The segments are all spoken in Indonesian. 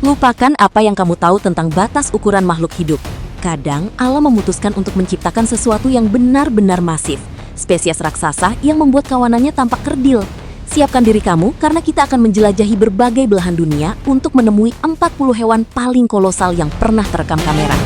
Lupakan apa yang kamu tahu tentang batas ukuran makhluk hidup. Kadang, alam memutuskan untuk menciptakan sesuatu yang benar-benar masif. Spesies raksasa yang membuat kawanannya tampak kerdil. Siapkan diri kamu karena kita akan menjelajahi berbagai belahan dunia untuk menemui 40 hewan paling kolosal yang pernah terekam kamera.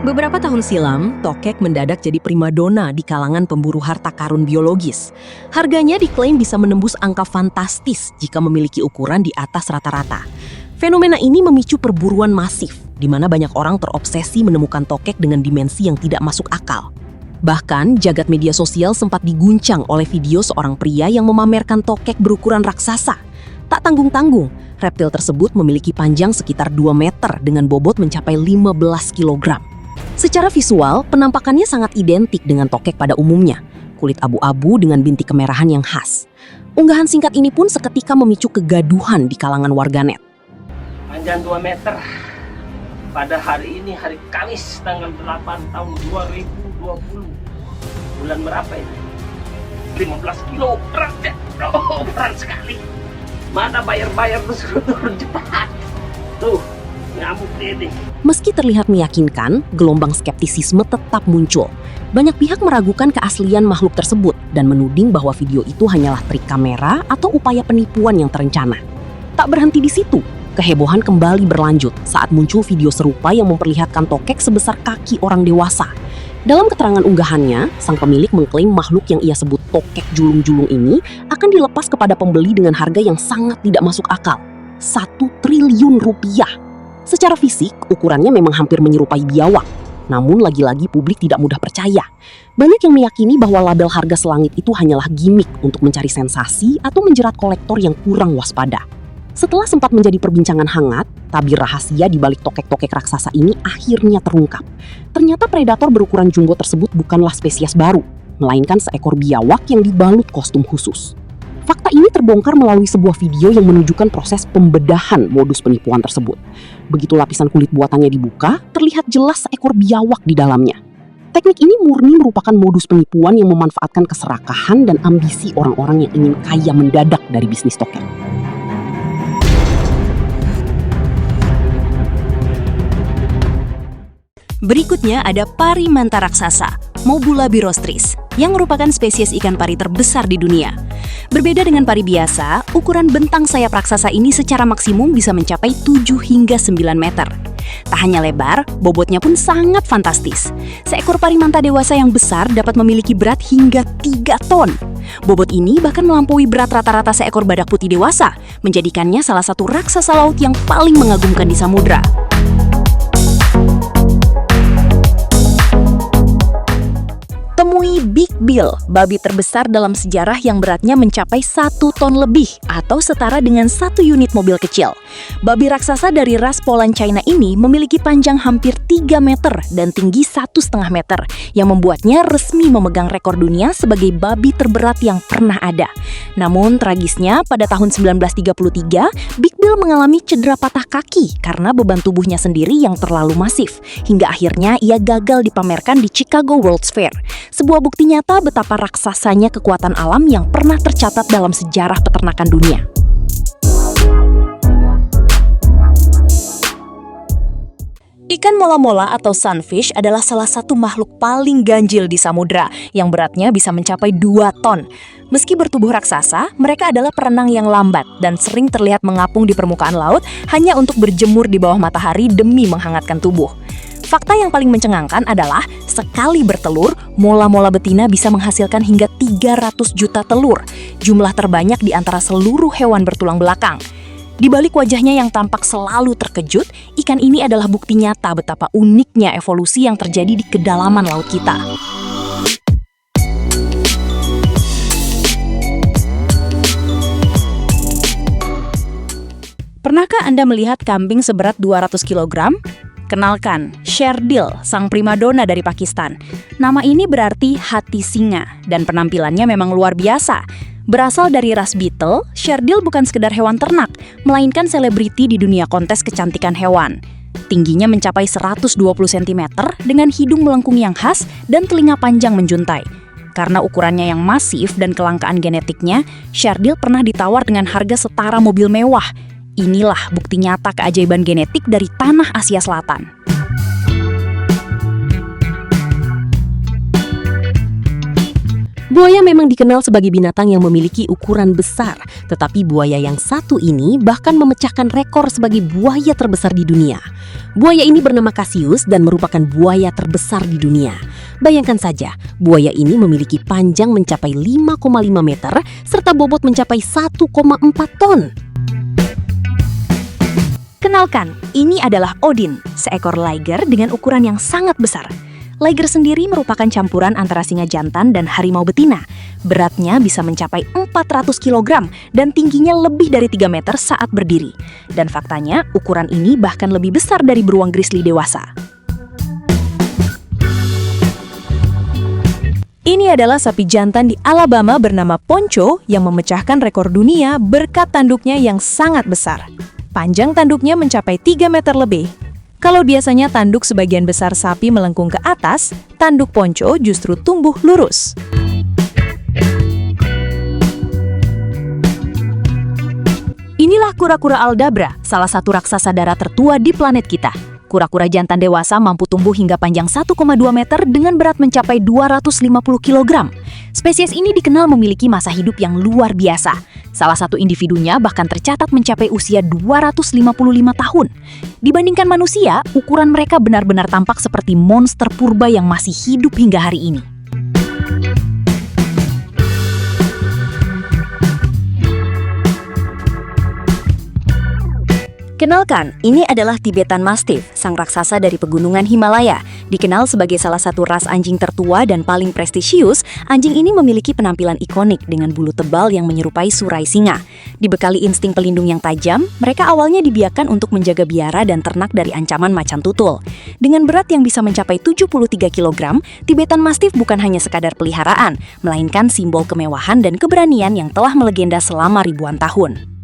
Beberapa tahun silam, tokek mendadak jadi primadona di kalangan pemburu harta karun biologis. Harganya diklaim bisa menembus angka fantastis jika memiliki ukuran di atas rata-rata. Fenomena ini memicu perburuan masif, di mana banyak orang terobsesi menemukan tokek dengan dimensi yang tidak masuk akal. Bahkan, jagat media sosial sempat diguncang oleh video seorang pria yang memamerkan tokek berukuran raksasa. Tak tanggung-tanggung, reptil tersebut memiliki panjang sekitar 2 meter dengan bobot mencapai 15 kilogram. Secara visual, penampakannya sangat identik dengan tokek pada umumnya. Kulit abu-abu dengan bintik kemerahan yang khas. Unggahan singkat ini pun seketika memicu kegaduhan di kalangan warganet. Panjang 2 meter. Pada hari ini, hari Kamis, tanggal 8 tahun 2020. Bulan berapa ini? 15 kilo. Beratnya. Oh, berat sekali. Mana bayar-bayar disuruh turun cepat. Tuh, ngamuk deh. Meski terlihat meyakinkan, gelombang skeptisisme tetap muncul. Banyak pihak meragukan keaslian makhluk tersebut dan menuding bahwa video itu hanyalah trik kamera atau upaya penipuan yang terencana. Tak berhenti di situ, kehebohan kembali berlanjut saat muncul video serupa yang memperlihatkan tokek sebesar kaki orang dewasa. Dalam keterangan unggahannya, sang pemilik mengklaim makhluk yang ia sebut tokek julung-julung ini akan dilepas kepada pembeli dengan harga yang sangat tidak masuk akal. 1 triliun rupiah. Secara fisik, ukurannya memang hampir menyerupai biawak. Namun lagi-lagi publik tidak mudah percaya. Banyak yang meyakini bahwa label harga selangit itu hanyalah gimmick untuk mencari sensasi atau menjerat kolektor yang kurang waspada. Setelah sempat menjadi perbincangan hangat, tabir rahasia di balik tokek-tokek raksasa ini akhirnya terungkap. Ternyata predator berukuran jumbo tersebut bukanlah spesies baru, melainkan seekor biawak yang dibalut kostum khusus. Fakta ini terbongkar melalui sebuah video yang menunjukkan proses pembedahan modus penipuan tersebut. Begitu lapisan kulit buatannya dibuka, terlihat jelas seekor biawak di dalamnya. Teknik ini murni merupakan modus penipuan yang memanfaatkan keserakahan dan ambisi orang-orang yang ingin kaya mendadak dari bisnis tokek. Berikutnya ada pari manta raksasa, Mobula birostris, yang merupakan spesies ikan pari terbesar di dunia. Berbeda dengan pari biasa, ukuran bentang sayap raksasa ini secara maksimum bisa mencapai 7 hingga 9 meter. Tak hanya lebar, bobotnya pun sangat fantastis. Seekor pari manta dewasa yang besar dapat memiliki berat hingga 3 ton. Bobot ini bahkan melampaui berat rata-rata seekor badak putih dewasa, menjadikannya salah satu raksasa laut yang paling mengagumkan di samudra. Temui Big Bill, babi terbesar dalam sejarah yang beratnya mencapai 1 ton lebih atau setara dengan 1 unit mobil kecil. Babi raksasa dari ras Poland China ini memiliki panjang hampir 3 meter dan tinggi 1,5 meter yang membuatnya resmi memegang rekor dunia sebagai babi terberat yang pernah ada. Namun tragisnya pada tahun 1933, Big Bill mengalami cedera patah kaki karena beban tubuhnya sendiri yang terlalu masif. Hingga akhirnya ia gagal dipamerkan di Chicago World's Fair. Sebuah bukti nyata betapa raksasanya kekuatan alam yang pernah tercatat dalam sejarah peternakan dunia. Ikan mola-mola atau sunfish adalah salah satu makhluk paling ganjil di samudra yang beratnya bisa mencapai 2 ton. Meski bertubuh raksasa, mereka adalah perenang yang lambat dan sering terlihat mengapung di permukaan laut hanya untuk berjemur di bawah matahari demi menghangatkan tubuh. Fakta yang paling mencengangkan adalah sekali bertelur, mola-mola betina bisa menghasilkan hingga 300 juta telur, jumlah terbanyak di antara seluruh hewan bertulang belakang. Di balik wajahnya yang tampak selalu terkejut, ikan ini adalah bukti nyata betapa uniknya evolusi yang terjadi di kedalaman laut kita. Pernahkah Anda melihat kambing seberat 200 kg? Kenalkan, Sherdil, sang primadona dari Pakistan. Nama ini berarti hati singa, dan penampilannya memang luar biasa. Berasal dari ras beetle, Shardil bukan sekedar hewan ternak, melainkan selebriti di dunia kontes kecantikan hewan. Tingginya mencapai 120 cm dengan hidung melengkung yang khas dan telinga panjang menjuntai. Karena ukurannya yang masif dan kelangkaan genetiknya, Shardil pernah ditawar dengan harga setara mobil mewah. Inilah bukti nyata keajaiban genetik dari tanah Asia Selatan. Buaya memang dikenal sebagai binatang yang memiliki ukuran besar, tetapi buaya yang satu ini bahkan memecahkan rekor sebagai buaya terbesar di dunia. Buaya ini bernama Cassius dan merupakan buaya terbesar di dunia. Bayangkan saja, buaya ini memiliki panjang mencapai 5,5 meter serta bobot mencapai 1,4 ton. Kenalkan, ini adalah Odin, seekor liger dengan ukuran yang sangat besar. Liger sendiri merupakan campuran antara singa jantan dan harimau betina. Beratnya bisa mencapai 400 kg dan tingginya lebih dari 3 meter saat berdiri. Dan faktanya, ukuran ini bahkan lebih besar dari beruang grizzly dewasa. Ini adalah sapi jantan di Alabama bernama Poncho yang memecahkan rekor dunia berkat tanduknya yang sangat besar. Panjang tanduknya mencapai 3 meter lebih. Kalau biasanya tanduk sebagian besar sapi melengkung ke atas, tanduk Poncho justru tumbuh lurus. Inilah kura-kura Aldabra, salah satu raksasa darat tertua di planet kita. Kura-kura jantan dewasa mampu tumbuh hingga panjang 1,2 meter dengan berat mencapai 250 kg. Spesies ini dikenal memiliki masa hidup yang luar biasa. Salah satu individunya bahkan tercatat mencapai usia 255 tahun. Dibandingkan manusia, ukuran mereka benar-benar tampak seperti monster purba yang masih hidup hingga hari ini. Kenalkan, ini adalah Tibetan Mastiff, sang raksasa dari pegunungan Himalaya. Dikenal sebagai salah satu ras anjing tertua dan paling prestisius, anjing ini memiliki penampilan ikonik dengan bulu tebal yang menyerupai surai singa. Dibekali insting pelindung yang tajam, mereka awalnya dibiarkan untuk menjaga biara dan ternak dari ancaman macan tutul. Dengan berat yang bisa mencapai 73 kg, Tibetan Mastiff bukan hanya sekadar peliharaan, melainkan simbol kemewahan dan keberanian yang telah melegenda selama ribuan tahun.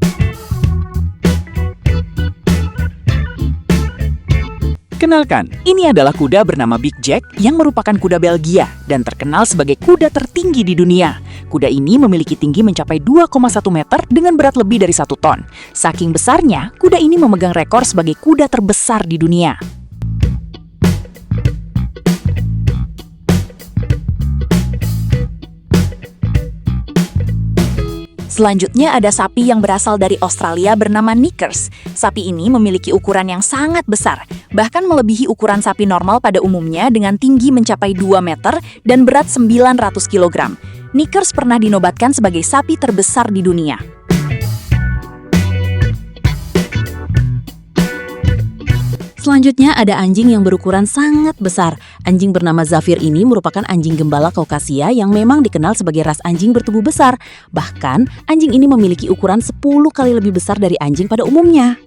Kenalkan, ini adalah kuda bernama Big Jack yang merupakan kuda Belgia dan terkenal sebagai kuda tertinggi di dunia. Kuda ini memiliki tinggi mencapai 2,1 meter dengan berat lebih dari 1 ton. Saking besarnya, kuda ini memegang rekor sebagai kuda terbesar di dunia. Selanjutnya ada sapi yang berasal dari Australia bernama Knickers. Sapi ini memiliki ukuran yang sangat besar, bahkan melebihi ukuran sapi normal pada umumnya dengan tinggi mencapai 2 meter dan berat 900 kg. Knickers pernah dinobatkan sebagai sapi terbesar di dunia. Selanjutnya ada anjing yang berukuran sangat besar. Anjing bernama Zafir ini merupakan anjing gembala Kaukasia yang memang dikenal sebagai ras anjing bertubuh besar. Bahkan, anjing ini memiliki ukuran 10 kali lebih besar dari anjing pada umumnya.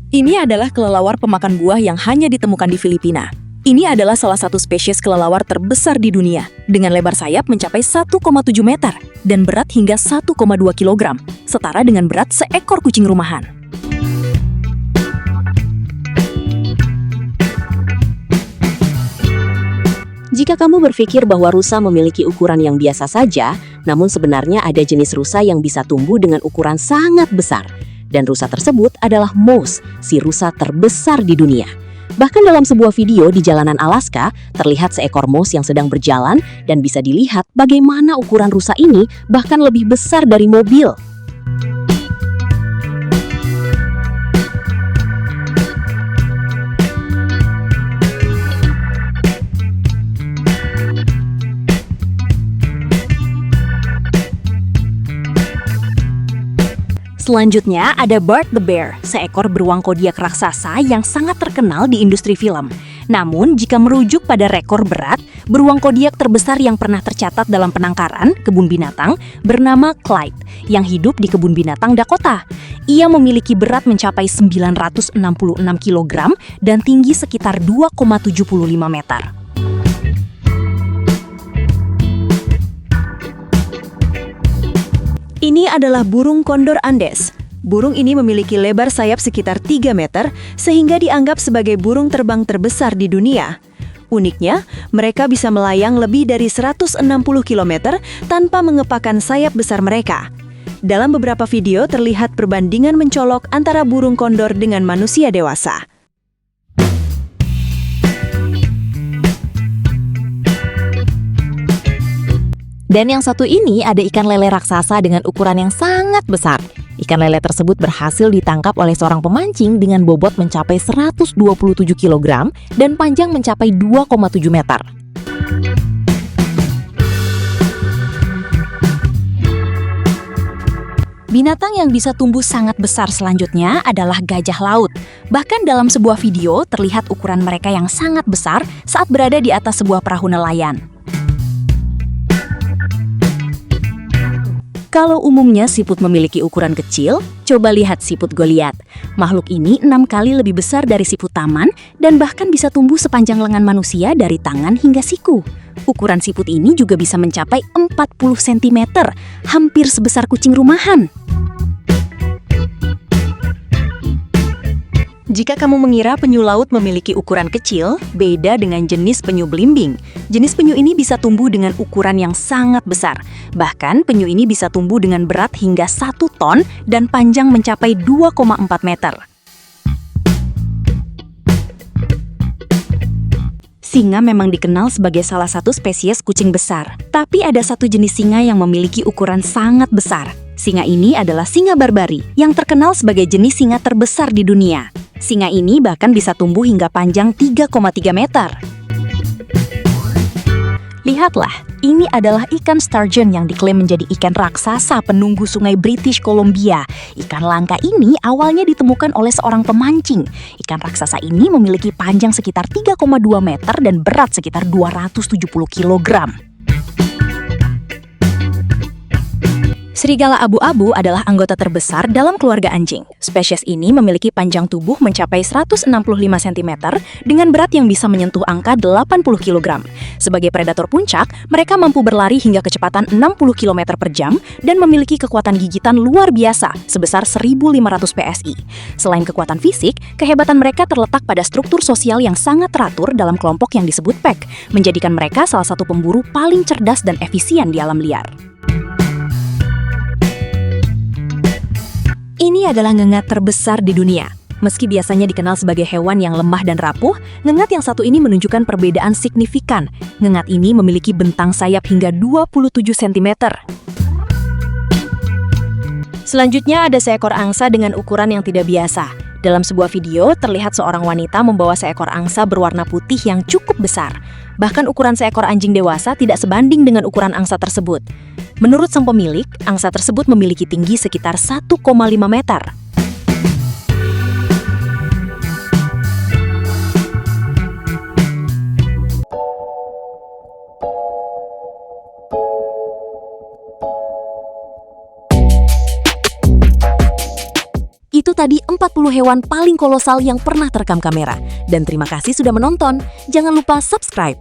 Ini adalah kelelawar pemakan buah yang hanya ditemukan di Filipina. Ini adalah salah satu spesies kelelawar terbesar di dunia, dengan lebar sayap mencapai 1,7 meter dan berat hingga 1,2 kg, setara dengan berat seekor kucing rumahan. Jika kamu berpikir bahwa rusa memiliki ukuran yang biasa saja, namun sebenarnya ada jenis rusa yang bisa tumbuh dengan ukuran sangat besar. Dan rusa tersebut adalah moose, si rusa terbesar di dunia. Bahkan dalam sebuah video di jalanan Alaska, terlihat seekor moose yang sedang berjalan dan bisa dilihat bagaimana ukuran rusa ini bahkan lebih besar dari mobil. Selanjutnya ada Bart the Bear, seekor beruang kodiak raksasa yang sangat terkenal di industri film. Namun, jika merujuk pada rekor berat, beruang kodiak terbesar yang pernah tercatat dalam penangkaran kebun binatang bernama Clyde, yang hidup di kebun binatang Dakota. Ia memiliki berat mencapai 966 kg dan tinggi sekitar 2,75 meter. ini adalah burung kondor Andes. Burung ini memiliki lebar sayap sekitar 3 meter, sehingga dianggap sebagai burung terbang terbesar di dunia. Uniknya, mereka bisa melayang lebih dari 160 km tanpa mengepakkan sayap besar mereka. Dalam beberapa video terlihat perbandingan mencolok antara burung kondor dengan manusia dewasa. Dan yang satu ini ada ikan lele raksasa dengan ukuran yang sangat besar. Ikan lele tersebut berhasil ditangkap oleh seorang pemancing dengan bobot mencapai 127 kg dan panjang mencapai 2,7 meter. Binatang yang bisa tumbuh sangat besar selanjutnya adalah gajah laut. Bahkan dalam sebuah video terlihat ukuran mereka yang sangat besar saat berada di atas sebuah perahu nelayan. Kalau umumnya siput memiliki ukuran kecil, coba lihat siput Goliat. Makhluk ini 6 kali lebih besar dari siput taman dan bahkan bisa tumbuh sepanjang lengan manusia dari tangan hingga siku. Ukuran siput ini juga bisa mencapai 40 cm, hampir sebesar kucing rumahan. Jika kamu mengira penyu laut memiliki ukuran kecil, beda dengan jenis penyu belimbing. Jenis penyu ini bisa tumbuh dengan ukuran yang sangat besar. Bahkan penyu ini bisa tumbuh dengan berat hingga 1 ton dan panjang mencapai 2,4 meter. Singa memang dikenal sebagai salah satu spesies kucing besar. Tapi ada satu jenis singa yang memiliki ukuran sangat besar. Singa ini adalah singa Barbari, yang terkenal sebagai jenis singa terbesar di dunia. Singa ini bahkan bisa tumbuh hingga panjang 3,3 meter. Lihatlah, ini adalah ikan sturgeon yang diklaim menjadi ikan raksasa penunggu sungai British Columbia. Ikan langka ini awalnya ditemukan oleh seorang pemancing. Ikan raksasa ini memiliki panjang sekitar 3,2 meter dan berat sekitar 270 kg. Serigala abu-abu adalah anggota terbesar dalam keluarga anjing. Spesies ini memiliki panjang tubuh mencapai 165 cm dengan berat yang bisa menyentuh angka 80 kg. Sebagai predator puncak, mereka mampu berlari hingga kecepatan 60 km per jam dan memiliki kekuatan gigitan luar biasa sebesar 1.500 PSI. Selain kekuatan fisik, kehebatan mereka terletak pada struktur sosial yang sangat teratur dalam kelompok yang disebut pack, menjadikan mereka salah satu pemburu paling cerdas dan efisien di alam liar. Ini adalah ngengat terbesar di dunia. Meski biasanya dikenal sebagai hewan yang lemah dan rapuh, ngengat yang satu ini menunjukkan perbedaan signifikan. Ngengat ini memiliki bentang sayap hingga 27 cm. Selanjutnya ada seekor angsa dengan ukuran yang tidak biasa. Dalam sebuah video, terlihat seorang wanita membawa seekor angsa berwarna putih yang cukup besar. Bahkan ukuran seekor anjing dewasa tidak sebanding dengan ukuran angsa tersebut. Menurut sang pemilik, angsa tersebut memiliki tinggi sekitar 1,5 meter. Itu tadi 40 hewan paling kolosal yang pernah terekam kamera. Dan terima kasih sudah menonton. Jangan lupa subscribe.